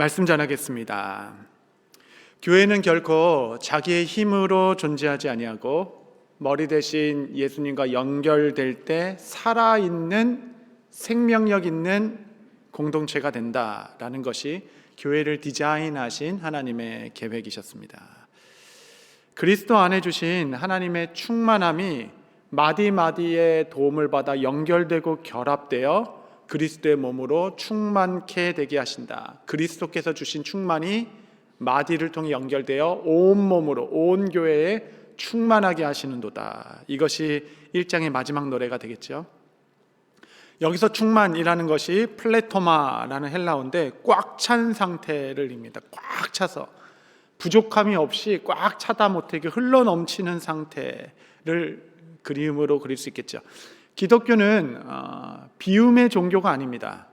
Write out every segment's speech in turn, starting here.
말씀 전하겠습니다. 교회는 결코 자기의 힘으로 존재하지 아니하고 머리 대신 예수님과 연결될 때 살아있는 생명력 있는 공동체가 된다라는 것이 교회를 디자인하신 하나님의 계획이셨습니다. 그리스도 안에 주신 하나님의 충만함이 마디마디의 도움을 받아 연결되고 결합되어 그리스도의 몸으로 충만케 되게 하신다. 그리스도께서 주신 충만이 마디를 통해 연결되어 온 몸으로 온 교회에 충만하게 하시는도다. 이것이 1장의 마지막 노래가 되겠죠. 여기서 충만이라는 것이 플레토마라는 헬라어인데 꽉 찬 상태를 의미합니다. 꽉 차서 부족함이 없이 꽉 차다 못하게 흘러넘치는 상태를 그림으로 그릴 수 있겠죠. 기독교는 비움의 종교가 아닙니다.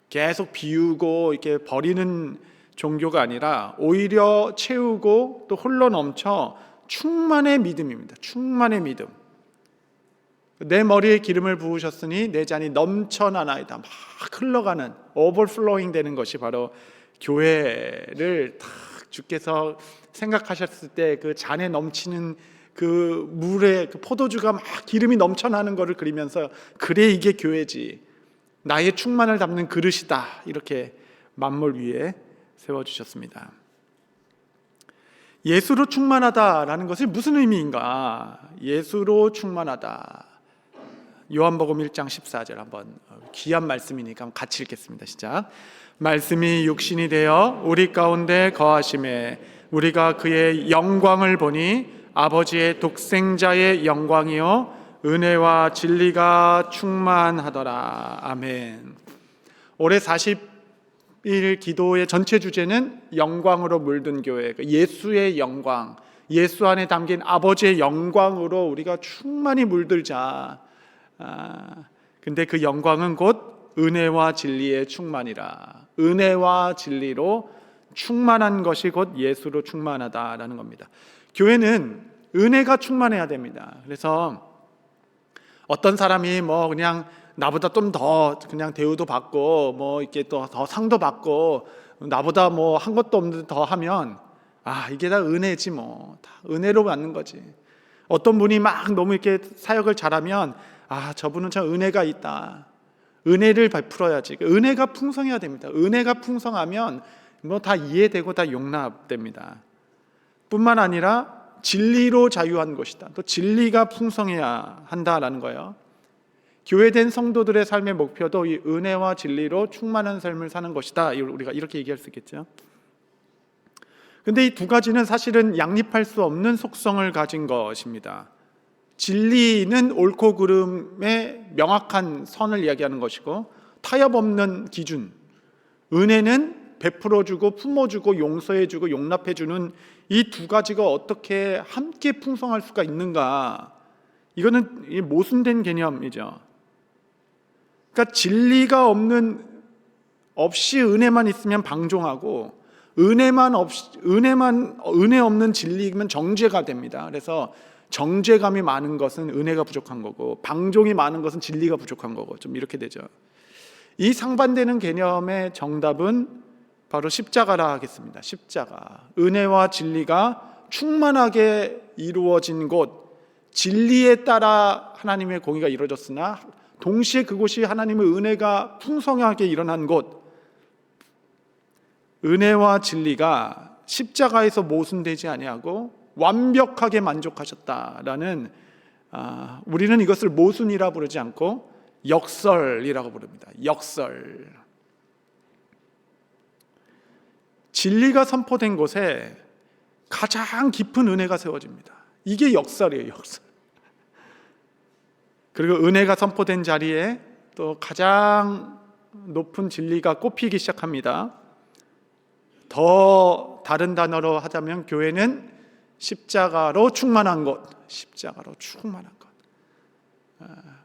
계속 비우고 이렇게 버리는 종교가 아니라 오히려 채우고 또 흘러넘쳐 충만의 믿음입니다. 충만의 믿음. 내 머리에 기름을 부으셨으니 내 잔이 넘쳐나나이다. 막 흘러가는 오버플로잉 되는 것이 바로 교회를 딱 주께서 생각하셨을 때 그 잔에 넘치는 그 물에 그 포도주가 막 기름이 넘쳐나는 것을 그리면서 그래 이게 교회지, 나의 충만을 담는 그릇이다, 이렇게 만물 위에 세워주셨습니다. 예수로 충만하다라는 것이 무슨 의미인가? 예수로 충만하다. 요한복음 1장 14절 한번, 귀한 말씀이니까 같이 읽겠습니다. 시작. 말씀이 육신이 되어 우리 가운데 거하심에 우리가 그의 영광을 보니 아버지의 독생자의 영광이요 은혜와 진리가 충만하더라. 아멘. 올해 40일 기도의 전체 주제는 영광으로 물든 교회, 예수의 영광, 예수 안에 담긴 아버지의 영광으로 우리가 충만히 물들자. 근데 그 영광은 곧 은혜와 진리의 충만이라. 은혜와 진리로 충만한 것이 곧 예수로 충만하다라는 겁니다. 교회는 은혜가 충만해야 됩니다. 그래서 어떤 사람이 뭐 그냥 나보다 좀 더 그냥 대우도 받고 뭐 이렇게 또 더 상도 받고 나보다 뭐 한 것도 없는데 더 하면 이게 다 은혜지, 뭐 다 은혜로 받는 거지. 어떤 분이 막 너무 이렇게 사역을 잘하면 저분은 참 은혜가 있다, 은혜를 베풀어야지. 은혜가 풍성해야 됩니다. 은혜가 풍성하면 뭐 다 이해되고 다 용납됩니다. 뿐만 아니라 진리로 자유한 것이다. 또 진리가 풍성해야 한다라는 거예요. 교회된 성도들의 삶의 목표도 이 은혜와 진리로 충만한 삶을 사는 것이다. 우리가 이렇게 얘기할 수 있겠죠. 근데 이 두 가지는 사실은 양립할 수 없는 속성을 가진 것입니다. 진리는 옳고 그름의 명확한 선을 이야기하는 것이고 타협 없는 기준, 은혜는 베풀어주고 품어주고 용서해주고 용납해주는 이 두 가지가 어떻게 함께 풍성할 수가 있는가? 이거는 모순된 개념이죠. 그러니까 진리가 없이 은혜만 있으면 방종하고 은혜 없는 진리면 정죄가 됩니다. 그래서 정죄감이 많은 것은 은혜가 부족한 거고 방종이 많은 것은 진리가 부족한 거고 좀 이렇게 되죠. 이 상반되는 개념의 정답은 바로 십자가라 하겠습니다. 십자가. 은혜와 진리가 충만하게 이루어진 곳, 진리에 따라 하나님의 공의가 이루어졌으나 동시에 그곳이 하나님의 은혜가 풍성하게 일어난 곳, 은혜와 진리가 십자가에서 모순되지 아니하고 완벽하게 만족하셨다라는, 우리는 이것을 모순이라 부르지 않고 역설이라고 부릅니다. 역설. 진리가 선포된 곳에 가장 깊은 은혜가 세워집니다. 이게 역설이에요, 역설. 그리고 은혜가 선포된 자리에 또 가장 높은 진리가 꼽히기 시작합니다. 더 다른 단어로 하자면 교회는 십자가로 충만한 곳, 십자가로 충만한 곳.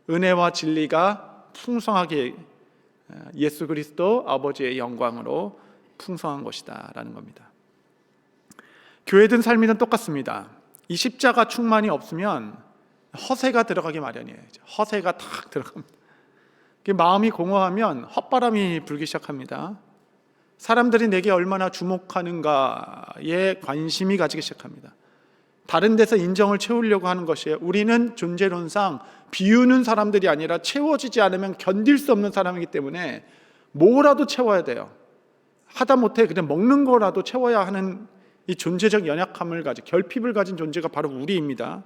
은혜와 진리가 풍성하게 예수 그리스도 아버지의 영광으로 풍성한 것이다 라는 겁니다. 교회든 삶이든 똑같습니다. 이 십자가 충만이 없으면 허세가 들어가기 마련이에요. 허세가 탁 들어갑니다. 마음이 공허하면 헛바람이 불기 시작합니다. 사람들이 내게 얼마나 주목하는가에 관심이 가지기 시작합니다. 다른 데서 인정을 채우려고 하는 것이에요. 우리는 존재론상 비우는 사람들이 아니라 채워지지 않으면 견딜 수 없는 사람이기 때문에 뭐라도 채워야 돼요. 하다못해 그냥 먹는 거라도 채워야 하는 이 존재적 연약함을 가진, 결핍을 가진 존재가 바로 우리입니다.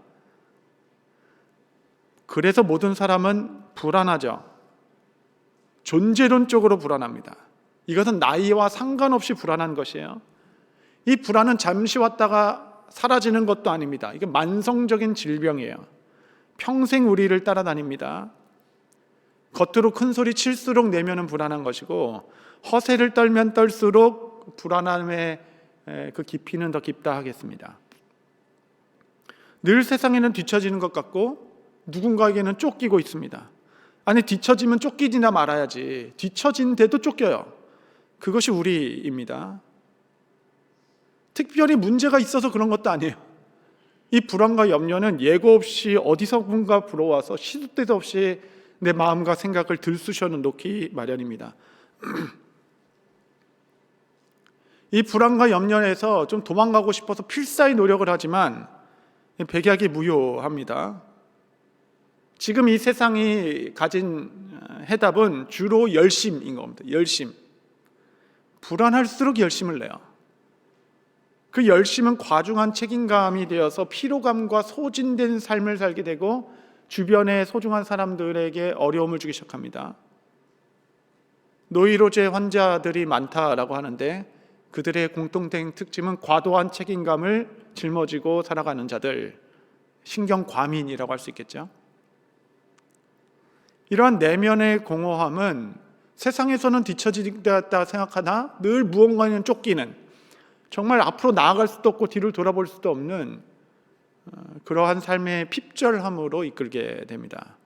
그래서 모든 사람은 불안하죠. 존재론적으로 불안합니다. 이것은 나이와 상관없이 불안한 것이에요. 이 불안은 잠시 왔다가 사라지는 것도 아닙니다. 이게 만성적인 질병이에요. 평생 우리를 따라다닙니다. 겉으로 큰 소리 칠수록 내면은 불안한 것이고, 허세를 떨면 떨수록 불안함의 그 깊이는 더 깊다 하겠습니다. 늘 세상에는 뒤처지는 것 같고 누군가에게는 쫓기고 있습니다. 아니, 뒤처지면 쫓기지나 말아야지. 뒤처진데도 쫓겨요. 그것이 우리입니다. 특별히 문제가 있어서 그런 것도 아니에요. 이 불안과 염려는 예고 없이 어디서군가 불어와서 시도 때도 없이 내 마음과 생각을 들쑤셔 놓기 마련입니다. 이 불안과 염려에서 좀 도망가고 싶어서 필사의 노력을 하지만 백약이 무효합니다. 지금 이 세상이 가진 해답은 주로 열심인 겁니다. 열심. 불안할수록 열심을 내요. 그 열심은 과중한 책임감이 되어서 피로감과 소진된 삶을 살게 되고 주변의 소중한 사람들에게 어려움을 주기 시작합니다. 노이로제 환자들이 많다라고 하는데 그들의 공통된 특징은 과도한 책임감을 짊어지고 살아가는 자들, 신경과민이라고 할 수 있겠죠. 이러한 내면의 공허함은 세상에서는 뒤처지다 생각하나 늘 무언가는 쫓기는, 정말 앞으로 나아갈 수도 없고 뒤를 돌아볼 수도 없는 그러한 삶의 핍절함으로 이끌게 됩니다.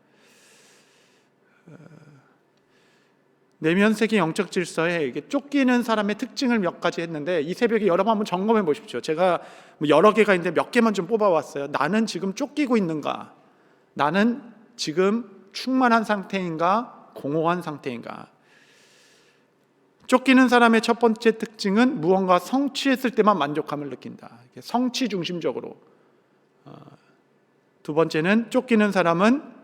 내면세계 영적 질서에 쫓기는 사람의 특징을 몇 가지 했는데 이 새벽에 여러분 한번 점검해 보십시오. 제가 여러 개가 있는데 몇 개만 좀 뽑아왔어요. 나는 지금 쫓기고 있는가? 나는 지금 충만한 상태인가? 공허한 상태인가? 쫓기는 사람의 첫 번째 특징은 무언가 성취했을 때만 만족감을 느낀다. 성취 중심적으로. 두 번째는 쫓기는 사람은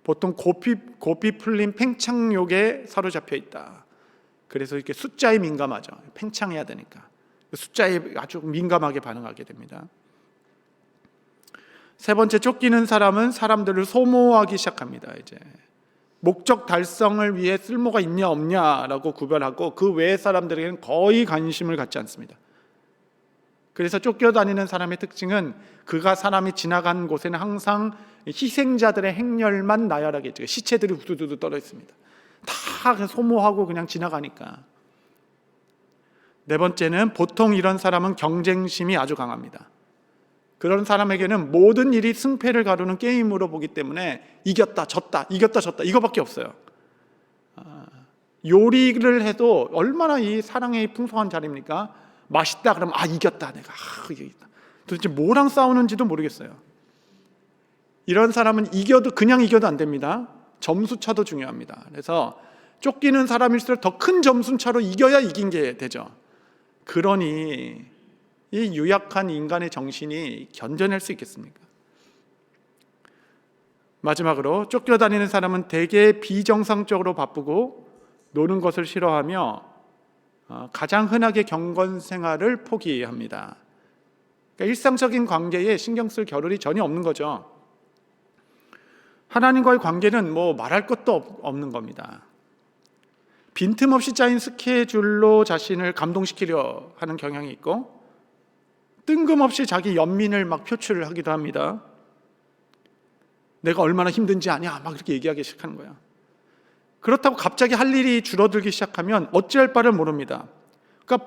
보통 고삐 풀린 팽창욕에 사로잡혀 있다. 그래서 이렇게 숫자에 민감하죠. 팽창해야 되니까. 숫자에 아주 민감하게 반응하게 됩니다. 세 번째, 쫓기는 사람은 사람들을 소모하기 시작합니다. 이제 목적 달성을 위해 쓸모가 있냐 없냐라고 구별하고 그 외의 사람들에게는 거의 관심을 갖지 않습니다. 그래서 쫓겨다니는 사람의 특징은 그가 사람이 지나간 곳에는 항상 희생자들의 행렬만 나열하게 있죠. 시체들이 우두두두 떨어 있습니다. 다 소모하고 그냥 지나가니까. 네 번째는 보통 이런 사람은 경쟁심이 아주 강합니다. 그런 사람에게는 모든 일이 승패를 가르는 게임으로 보기 때문에 이겼다 졌다 이겼다 졌다 이거밖에 없어요. 요리를 해도 얼마나 이 사랑의 풍성한 자리입니까? 맛있다 그러면 이겼다 내가 이겼다. 도대체 뭐랑 싸우는지도 모르겠어요. 이런 사람은 그냥 이겨도 안 됩니다. 점수차도 중요합니다. 그래서 쫓기는 사람일수록 더 큰 점수차로 이겨야 이긴 게 되죠. 그러니 이 유약한 인간의 정신이 견뎌낼 수 있겠습니까? 마지막으로 쫓겨다니는 사람은 대개 비정상적으로 바쁘고 노는 것을 싫어하며 가장 흔하게 경건 생활을 포기합니다. 그러니까 일상적인 관계에 신경 쓸 겨를이 전혀 없는 거죠. 하나님과의 관계는 말할 것도 없는 겁니다. 빈틈없이 짜인 스케줄로 자신을 감동시키려 하는 경향이 있고 뜬금없이 자기 연민을 막 표출을 하기도 합니다. 내가 얼마나 힘든지 아냐 막 이렇게 얘기하기 시작하는 거야. 그렇다고 갑자기 할 일이 줄어들기 시작하면 어찌할 바를 모릅니다. 그러니까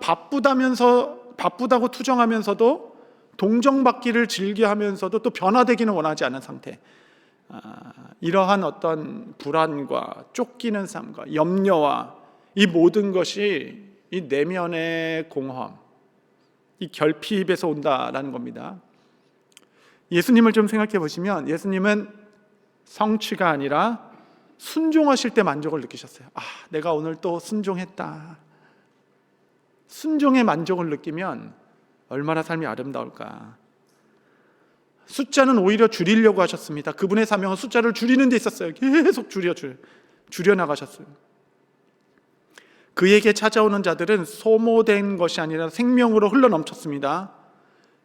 바쁘다고 투정하면서도 동정받기를 즐겨하면서도 또 변화되기는 원하지 않은 상태. 이러한 어떤 불안과 쫓기는 삶과 염려와 이 모든 것이 이 내면의 공허함, 이 결핍에서 온다라는 겁니다. 예수님을 좀 생각해 보시면 예수님은 성취가 아니라 순종하실 때 만족을 느끼셨어요. 내가 오늘 또 순종했다. 순종의 만족을 느끼면 얼마나 삶이 아름다울까. 숫자는 오히려 줄이려고 하셨습니다. 그분의 사명은 숫자를 줄이는 데 있었어요. 계속 줄여 나가셨어요. 그에게 찾아오는 자들은 소모된 것이 아니라 생명으로 흘러넘쳤습니다.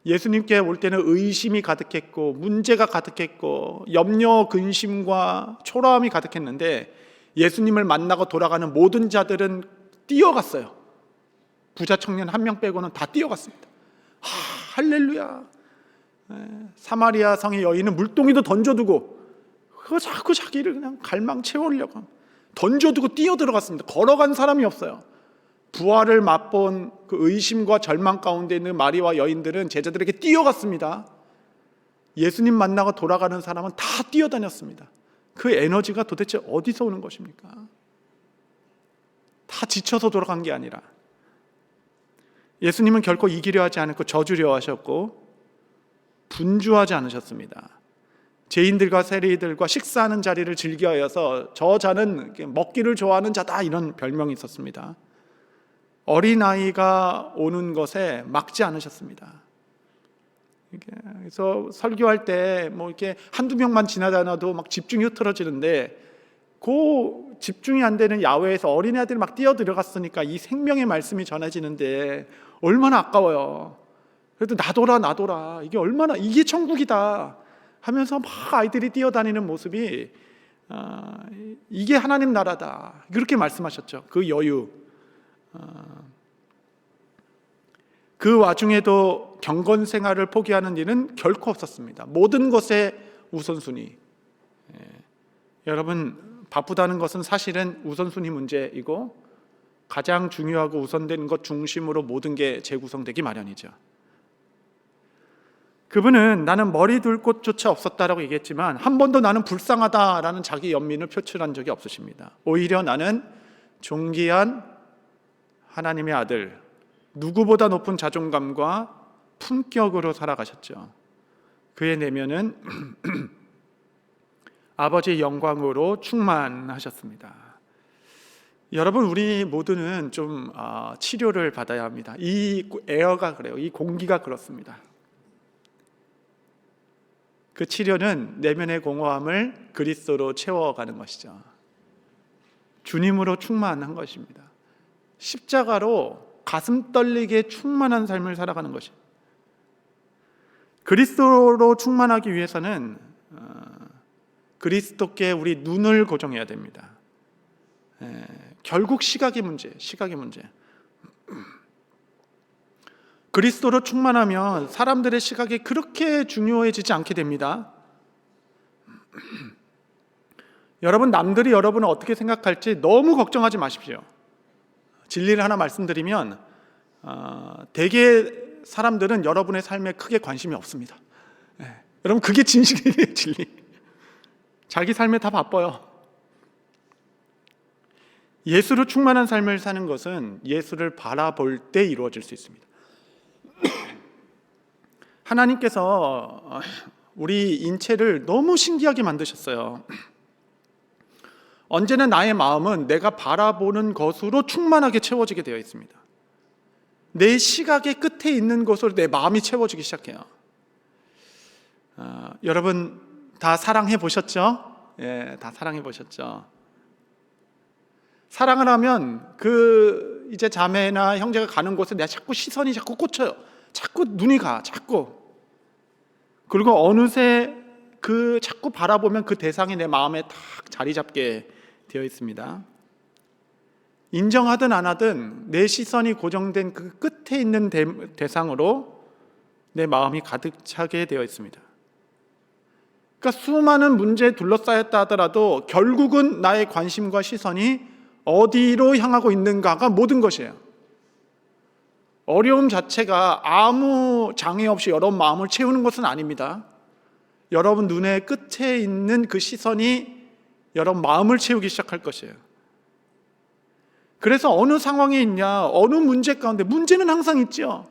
예수님께 올 때는 의심이 가득했고 문제가 가득했고 염려, 근심과 초라함이 가득했는데 예수님을 만나고 돌아가는 모든 자들은 뛰어갔어요. 부자 청년 한 명 빼고는 다 뛰어갔습니다. 할렐루야. 사마리아 성의 여인은 물동이도 던져두고 그거 자꾸 자기를 그냥 갈망 채우려고 던져두고 뛰어들어갔습니다. 걸어간 사람이 없어요. 부활을 맛본 그 의심과 절망 가운데 있는 마리와 여인들은 제자들에게 뛰어갔습니다. 예수님 만나고 돌아가는 사람은 다 뛰어다녔습니다. 그 에너지가 도대체 어디서 오는 것입니까? 다 지쳐서 돌아간 게 아니라 예수님은 결코 이기려 하지 않고 저주려 하셨고 분주하지 않으셨습니다. 죄인들과 세리들과 식사하는 자리를 즐겨하여서 저 자는 먹기를 좋아하는 자다 이런 별명이 있었습니다. 어린아이가 오는 것에 막지 않으셨습니다. 그래서 설교할 때 뭐 이렇게 한두 명만 지나다녀도 막 집중이 흐트러지는데 그 집중이 안 되는 야외에서 어린애들이 막 뛰어 들어갔으니까 이 생명의 말씀이 전해지는데 얼마나 아까워요. 그래도 나돌아 이게 얼마나 이게 천국이다 하면서 막 아이들이 뛰어다니는 모습이 이게 하나님 나라다 그렇게 말씀하셨죠. 그 여유. 그 와중에도 경건 생활을 포기하는 일은 결코 없었습니다. 모든 것의 우선순위. 여러분 바쁘다는 것은 사실은 우선순위 문제이고 가장 중요하고 우선되는 것 중심으로 모든 게 재구성되기 마련이죠. 그분은 나는 머리 둘 곳조차 없었다라고 얘기했지만 한 번도 나는 불쌍하다라는 자기 연민을 표출한 적이 없으십니다. 오히려 나는 존귀한 하나님의 아들, 누구보다 높은 자존감과 품격으로 살아가셨죠. 그의 내면은 아버지의 영광으로 충만하셨습니다. 여러분 우리 모두는 좀 치료를 받아야 합니다. 이 에어가 그래요. 이 공기가 그렇습니다. 그 치료는 내면의 공허함을 그리스도로 채워가는 것이죠. 주님으로 충만한 것입니다. 십자가로 가슴 떨리게 충만한 삶을 살아가는 것입니다. 그리스도로 충만하기 위해서는 그리스도께 우리 눈을 고정해야 됩니다. 결국 시각의 문제. 그리스도로 충만하면 사람들의 시각이 그렇게 중요해지지 않게 됩니다. 여러분 남들이 여러분을 어떻게 생각할지 너무 걱정하지 마십시오. 진리를 하나 말씀드리면 대개 사람들은 여러분의 삶에 크게 관심이 없습니다. 여러분 그게 진실이에요. 진리. 자기 삶에 다 바빠요. 예수로 충만한 삶을 사는 것은 예수를 바라볼 때 이루어질 수 있습니다. 하나님께서 우리 인체를 너무 신기하게 만드셨어요. 언제나 나의 마음은 내가 바라보는 것으로 충만하게 채워지게 되어 있습니다. 내 시각의 끝에 있는 것으로 내 마음이 채워지기 시작해요. 여러분 다 사랑해 보셨죠? 다 사랑해 보셨죠? 사랑을 하면 그 이제 자매나 형제가 가는 곳에 내가 자꾸 시선이 자꾸 꽂혀요. 자꾸 눈이 가. 그리고 어느새 그 자꾸 바라보면 그 대상이 내 마음에 딱 자리 잡게 되어 있습니다. 인정하든 안 하든 내 시선이 고정된 그 끝에 있는 대상으로 내 마음이 가득 차게 되어 있습니다. 그러니까 수많은 문제에 둘러싸였다 하더라도 결국은 나의 관심과 시선이 어디로 향하고 있는가가 모든 것이에요. 어려움 자체가 아무 장애 없이 여러분 마음을 채우는 것은 아닙니다. 여러분 눈의 끝에 있는 그 시선이 여러분 마음을 채우기 시작할 것이에요. 그래서 어느 상황에 있냐, 어느 문제 가운데, 문제는 항상 있죠.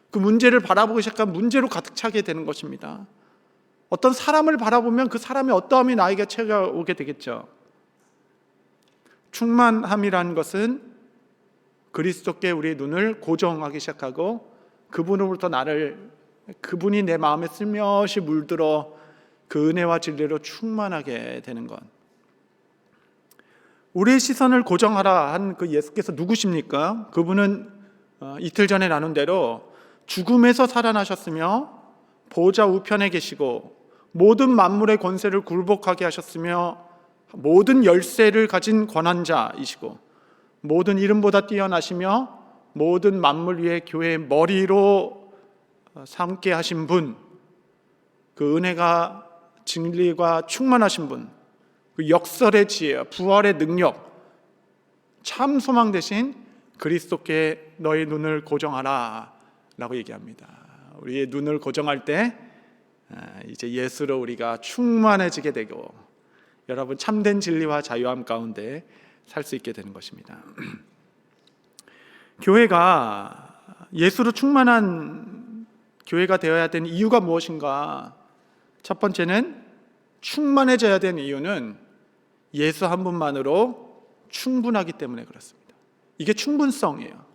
그 문제를 바라보기 시작하면 문제로 가득 차게 되는 것입니다. 어떤 사람을 바라보면 그 사람의 어떠함이 나에게 채워오게 되겠죠. 충만함이라는 것은 그리스도께 우리의 눈을 고정하기 시작하고 그분으로부터 그분이 내 마음에 슬며시 물들어 그 은혜와 진리로 충만하게 되는 것. 우리의 시선을 고정하라 한 그 예수께서 누구십니까? 그분은 이틀 전에 나눈 대로 죽음에서 살아나셨으며 보좌 우편에 계시고 모든 만물의 권세를 굴복하게 하셨으며 모든 열쇠를 가진 권한자이시고 모든 이름보다 뛰어나시며 모든 만물 위에 교회의 머리로 삼게 하신 분, 그 은혜가 진리가 충만하신 분, 그 역설의 지혜, 부활의 능력, 참 소망 되신 그리스도께 너희 눈을 고정하라 라고 얘기합니다. 우리의 눈을 고정할 때 이제 예수로 우리가 충만해지게 되고 여러분 참된 진리와 자유함 가운데 살 수 있게 되는 것입니다. 교회가 예수로 충만한 교회가 되어야 되는 이유가 무엇인가? 첫 번째는 충만해져야 되는 이유는 예수 한 분만으로 충분하기 때문에 그렇습니다. 이게 충분성이에요.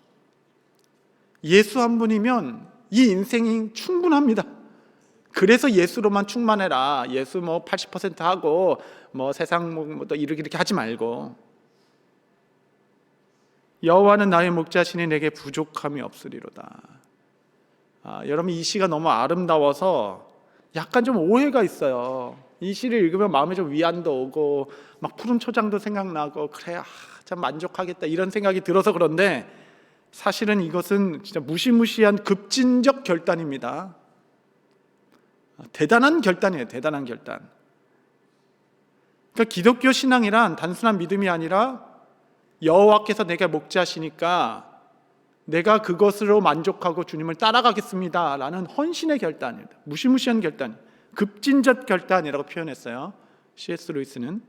예수 한 분이면 이 인생이 충분합니다. 그래서 예수로만 충만해라. 예수 80% 하고 세상 또 이렇게 하지 말고 여호와는 나의 목자시니 내게 부족함이 없으리로다. 여러분 이 시가 너무 아름다워서 약간 좀 오해가 있어요. 이 시를 읽으면 마음에 좀 위안도 오고 막 푸른 초장도 생각나고 그래 참 만족하겠다 이런 생각이 들어서 그런데 사실은 이것은 진짜 무시무시한 급진적 결단입니다. 대단한 결단이에요. 대단한 결단. 그러니까 기독교 신앙이란 단순한 믿음이 아니라 여호와께서 내게 목자시니까 내가 그것으로 만족하고 주님을 따라가겠습니다 라는 헌신의 결단입니다. 무시무시한 결단, 급진적 결단이라고 표현했어요. C.S. 루이스는.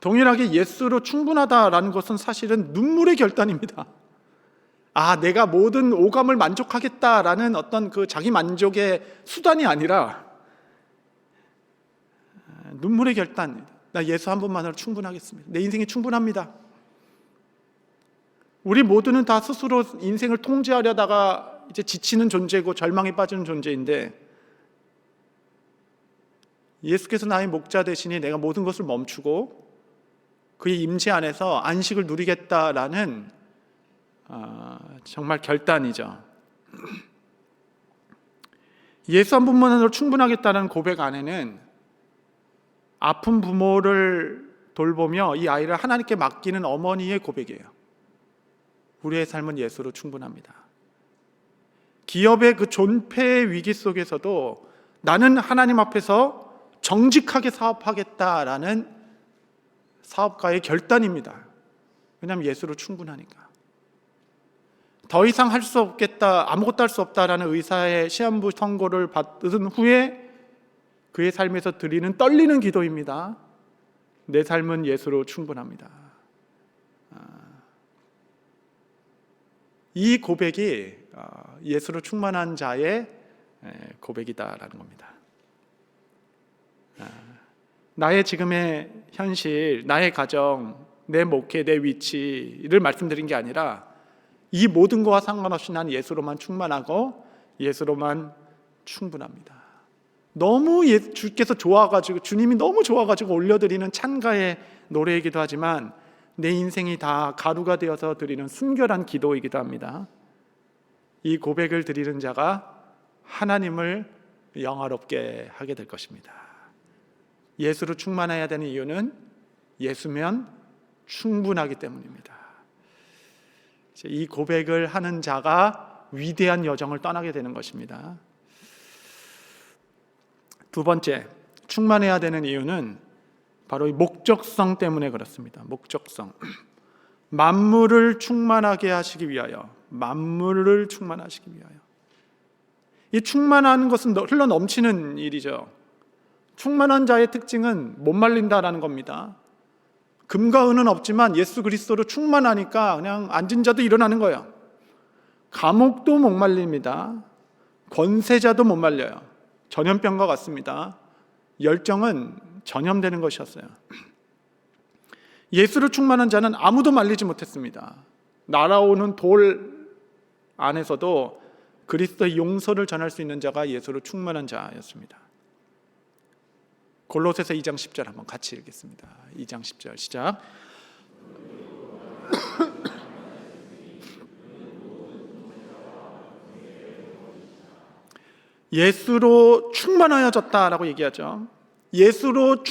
동일하게 예수로 충분하다라는 것은 사실은 눈물의 결단입니다. 내가 모든 오감을 만족하겠다라는 어떤 그 자기 만족의 수단이 아니라 눈물의 결단. 나 예수 한 분만으로 충분하겠습니다. 내 인생이 충분합니다. 우리 모두는 다 스스로 인생을 통제하려다가 이제 지치는 존재고 절망에 빠지는 존재인데 예수께서 나의 목자 되시니 내가 모든 것을 멈추고 그의 임재 안에서 안식을 누리겠다라는 정말 결단이죠. 예수 한 분만으로 충분하겠다는 고백 안에는 아픈 부모를 돌보며 이 아이를 하나님께 맡기는 어머니의 고백이에요. 우리의 삶은 예수로 충분합니다. 기업의 그 존폐의 위기 속에서도 나는 하나님 앞에서 정직하게 사업하겠다라는 사업가의 결단입니다. 왜냐하면 예수로 충분하니까. 더 이상 할 수 없겠다, 아무것도 할 수 없다라는 의사의 시한부 선고를 받은 후에 그의 삶에서 드리는 떨리는 기도입니다. 내 삶은 예수로 충분합니다. 이 고백이 예수로 충만한 자의 고백이다라는 겁니다. 나의 지금의 현실, 나의 가정, 내 목회, 내 위치를 말씀드린 게 아니라 이 모든 것과 상관없이 난 예수로만 충만하고 예수로만 충분합니다. 너무 주께서 좋아가지고 주님이 너무 좋아가지고 올려드리는 찬가의 노래이기도 하지만 내 인생이 다 가루가 되어서 드리는 순결한 기도이기도 합니다. 이 고백을 드리는 자가 하나님을 영화롭게 하게 될 것입니다. 예수로 충만해야 되는 이유는 예수면 충분하기 때문입니다. 이 고백을 하는 자가 위대한 여정을 떠나게 되는 것입니다. 두 번째, 충만해야 되는 이유는 바로 이 목적성 때문에 그렇습니다. 목적성. 만물을 충만하게 하시기 위하여, 만물을 충만하시기 위하여. 이 충만한 것은 흘러 넘치는 일이죠. 충만한 자의 특징은 못 말린다라는 겁니다. 금과 은은 없지만 예수 그리스도로 충만하니까 그냥 앉은 자도 일어나는 거예요. 감옥도 못 말립니다. 권세자도 못 말려요. 전염병과 같습니다. 열정은 전염되는 것이었어요. 예수로 충만한 자는 아무도 말리지 못했습니다. 날아오는 돌 안에서도 그리스도의 용서를 전할 수 있는 자가 예수로 충만한 자였습니다. 골로새서 2장 10절 한번 같이 읽겠습니다. 2장 10절 시작. 예수로 충만하여졌다라고 얘기하죠. 예수로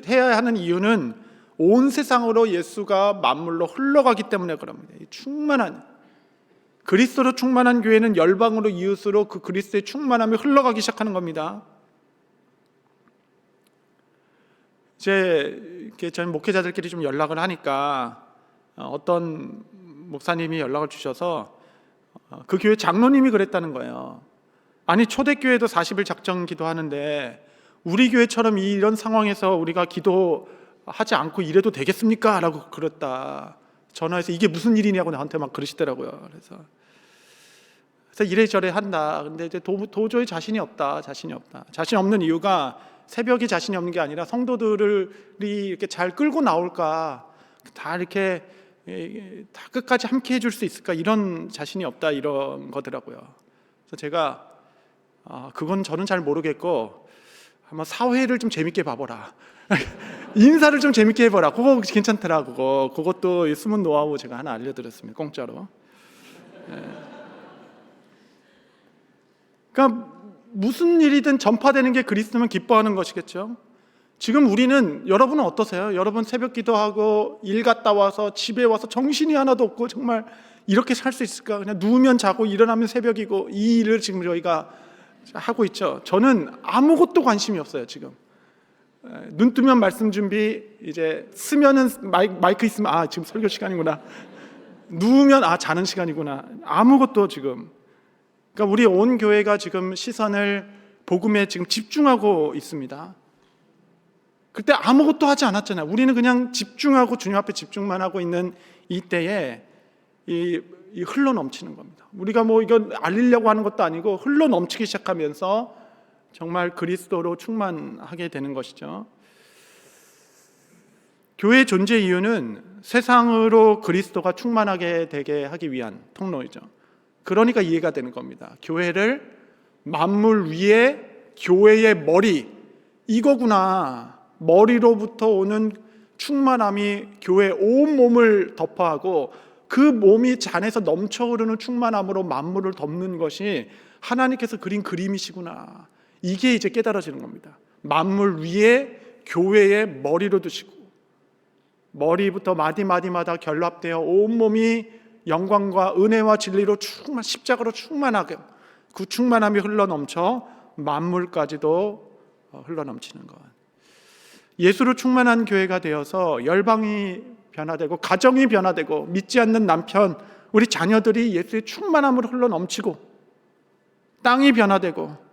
해야 하는 이유는 온 세상으로 예수가 만물로 흘러가기 때문에 그럽니다. 그리스도로 충만한 교회는 열방으로 이웃으로 그 그리스도의 충만함이 흘러가기 시작하는 겁니다. 이제 이렇게 저희 목회자들끼리 좀 연락을 하니까 어떤 목사님이 연락을 주셔서 그 교회 장로님이 그랬다는 거예요. 아니 초대교회도 40일 작정 기도하는데 우리 교회처럼 이런 상황에서 우리가 기도하지 않고 이래도 되겠습니까? 라고 그랬다. 전화해서 이게 무슨 일이냐고 나한테 막 그러시더라고요. 그래서 이래저래 한다. 근데 이제 도저히 자신이 없다. 자신 없는 이유가 새벽이 자신이 없는 게 아니라 성도들이 이렇게 잘 끌고 나올까, 다 이렇게 다 끝까지 함께 해줄 수 있을까, 이런 자신이 없다, 이런 거더라고요. 그래서 제가 그건 저는 잘 모르겠고 한번 사회를 좀 재밌게 봐보라. 인사를 좀 재밌게 해보라. 그거 괜찮더라. 그것도 숨은 노하우 제가 하나 알려드렸습니다. 공짜로. 그러니까 무슨 일이든 전파되는 게 그리스도면 기뻐하는 것이겠죠. 지금 여러분은 어떠세요? 여러분 새벽 기도하고 일 갔다 와서 집에 와서 정신이 하나도 없고 정말 이렇게 살 수 있을까? 그냥 누우면 자고 일어나면 새벽이고, 이 일을 지금 저희가 하고 있죠. 저는 아무것도 관심이 없어요. 지금 눈 뜨면 말씀 준비, 이제 쓰면은 마이크 있으면 지금 설교 시간이구나, 누우면 자는 시간이구나. 아무것도 지금, 그러니까 우리 온 교회가 지금 시선을 복음에 지금 집중하고 있습니다. 그때 아무것도 하지 않았잖아요. 우리는 그냥 집중하고 주님 앞에 집중만 하고 있는 이때에 이 흘러 넘치는 겁니다. 우리가 이건 알리려고 하는 것도 아니고 흘러 넘치기 시작하면서 정말 그리스도로 충만하게 되는 것이죠. 교회의 존재 이유는 세상으로 그리스도가 충만하게 되게 하기 위한 통로이죠. 그러니까 이해가 되는 겁니다. 교회를 만물 위에 교회의 머리, 이거구나. 머리로부터 오는 충만함이 교회의 온 몸을 덮어하고 그 몸이 잔에서 넘쳐 흐르는 충만함으로 만물을 덮는 것이 하나님께서 그린 그림이시구나. 이게 이제 깨달아지는 겁니다. 만물 위에 교회의 머리로 두시고, 머리부터 마디마디마다 결합되어 온몸이 영광과 은혜와 진리로 십자가로 충만하게, 그 충만함이 흘러넘쳐 만물까지도 흘러넘치는 것. 예수로 충만한 교회가 되어서 열방이 변화되고, 가정이 변화되고, 믿지 않는 남편, 우리 자녀들이 예수의 충만함으로 흘러넘치고, 땅이 변화되고,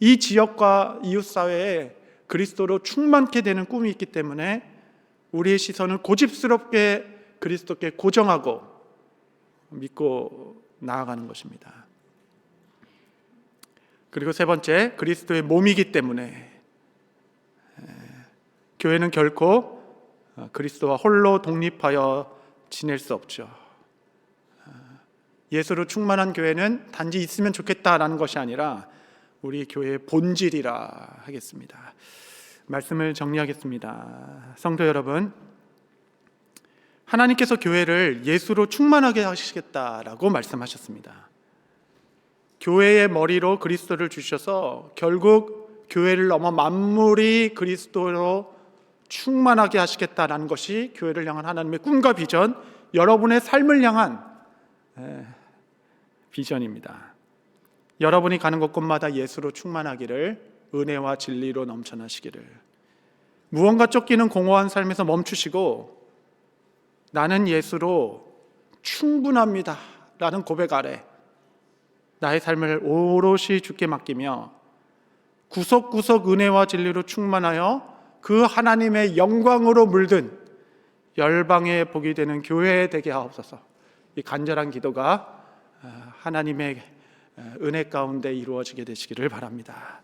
이 지역과 이웃사회에 그리스도로 충만케 되는 꿈이 있기 때문에 우리의 시선을 고집스럽게 그리스도께 고정하고 믿고 나아가는 것입니다. 그리고 세 번째, 그리스도의 몸이기 때문에 교회는 결코 그리스도와 홀로 독립하여 지낼 수 없죠. 예수로 충만한 교회는 단지 있으면 좋겠다라는 것이 아니라 우리 교회의 본질이라 하겠습니다. 말씀을 정리하겠습니다. 성도 여러분, 하나님께서 교회를 예수로 충만하게 하시겠다라고 말씀하셨습니다. 교회의 머리로 그리스도를 주셔서 결국 교회를 넘어 만물이 그리스도로 충만하게 하시겠다라는 것이 교회를 향한 하나님의 꿈과 비전, 여러분의 삶을 향한 비전입니다. 여러분이 가는 곳곳마다 예수로 충만하기를, 은혜와 진리로 넘쳐나시기를, 무언가 쫓기는 공허한 삶에서 멈추시고 나는 예수로 충분합니다 라는 고백 아래 나의 삶을 오롯이 주께 맡기며 구석구석 은혜와 진리로 충만하여 그 하나님의 영광으로 물든 열방의 복이 되는 교회 되게 하옵소서. 이 간절한 기도가 하나님의 은혜 가운데 이루어지게 되시기를 바랍니다.